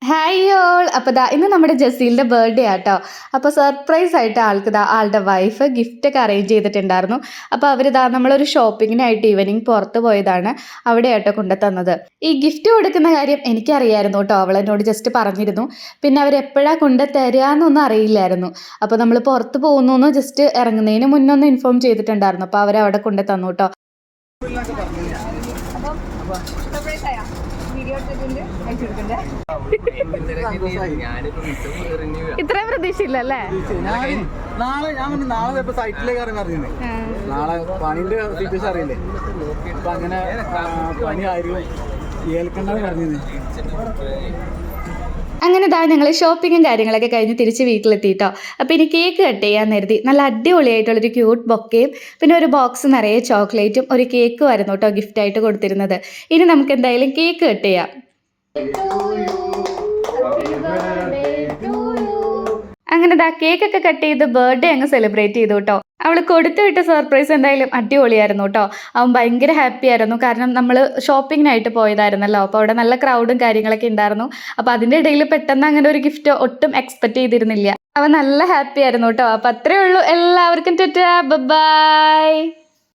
Hi all. അപ്പോൾ ഇന്ന് നമ്മുടെ ജസീലിൻ്റെ ബർത്ത്ഡേ ആട്ടോ. അപ്പോൾ സർപ്രൈസ് ആയിട്ട് ആളുടെ വൈഫ് ഗിഫ്റ്റൊക്കെ അറേഞ്ച് ചെയ്തിട്ടുണ്ടായിരുന്നു. അപ്പോൾ നമ്മളൊരു ഷോപ്പിങ്ങിനായിട്ട് ഈവനിങ് പുറത്ത് പോയതാണ്. അവിടെ ആട്ടോ കൊണ്ടുതന്നത്. ഈ ഗിഫ്റ്റ് കൊടുക്കുന്ന കാര്യം എനിക്കറിയായിരുന്നു കേട്ടോ. അവളെന്നോട് ജസ്റ്റ് പറഞ്ഞിരുന്നു. പിന്നെ അവരെപ്പോഴാണ് കൊണ്ടുതരാമെന്നൊന്നും അറിയില്ലായിരുന്നു. അപ്പോൾ നമ്മൾ പുറത്ത് പോകുന്നു ജസ്റ്റ് ഇറങ്ങുന്നതിന് മുന്നേ ഒന്ന് ഇൻഫോം ചെയ്തിട്ടുണ്ടായിരുന്നു. അപ്പോൾ അവരവിടെ കൊണ്ടു തന്നു കേട്ടോ. ഇത്രയും പ്രതീക്ഷയില്ലല്ലേ? നാളെ സൈറ്റിലേക്ക് അറിയുന്നത് നാളെ പണിന്റെ ഫീച്ചേഴ്സ് അറിയില്ലേ. അപ്പൊ അങ്ങനെ പണി ആരും ഏൽക്കണ്ടെന്ന് പറഞ്ഞത്. അങ്ങനെ ഞങ്ങൾ ഷോപ്പിങ്ങും കാര്യങ്ങളൊക്കെ കഴിഞ്ഞ് തിരിച്ച് വീട്ടിലെത്തിയിട്ടോ. അപ്പോൾ ഇനി കേക്ക് കട്ട് ചെയ്യാൻ കരുതി. നല്ല അടിപൊളിയായിട്ടുള്ളൊരു ക്യൂട്ട് ബൊക്കയും പിന്നെ ഒരു ബോക്സ് നിറയെ ചോക്ലേറ്റും ഒരു കേക്കും ആയിരുന്നു കേട്ടോ ഗിഫ്റ്റായിട്ട് കൊടുത്തിരുന്നത്. ഇനി നമുക്ക് എന്തായാലും കേക്ക് കട്ട് ചെയ്യാം. അങ്ങനെ കേക്കൊക്കെ കട്ട് ചെയ്ത് ബർത്ത്ഡേ അങ്ങ് സെലിബ്രേറ്റ് ചെയ്തു കേട്ടോ. അവൾ കൊടുത്തു വിട്ട സർപ്രൈസ് എന്തായാലും അടിപൊളിയായിരുന്നു കേട്ടോ. അവൻ ഭയങ്കര ഹാപ്പി ആയിരുന്നു. കാരണം നമ്മൾ ഷോപ്പിങ്ങിനായിട്ട് പോയതായിരുന്നല്ലോ. അപ്പോൾ അവിടെ നല്ല ക്രൗഡും കാര്യങ്ങളൊക്കെ ഉണ്ടായിരുന്നു. അപ്പോൾ അതിൻ്റെ ഇടയിൽ പെട്ടെന്ന് അങ്ങനെ ഒരു ഗിഫ്റ്റ് ഒട്ടും എക്സ്പെക്റ്റ് ചെയ്തിരുന്നില്ല. അവൻ നല്ല ഹാപ്പി ആയിരുന്നു കേട്ടോ. അപ്പോൾ അത്രേ ഉള്ളൂ. എല്ലാവർക്കും ടാറ്റാ, ബൈ.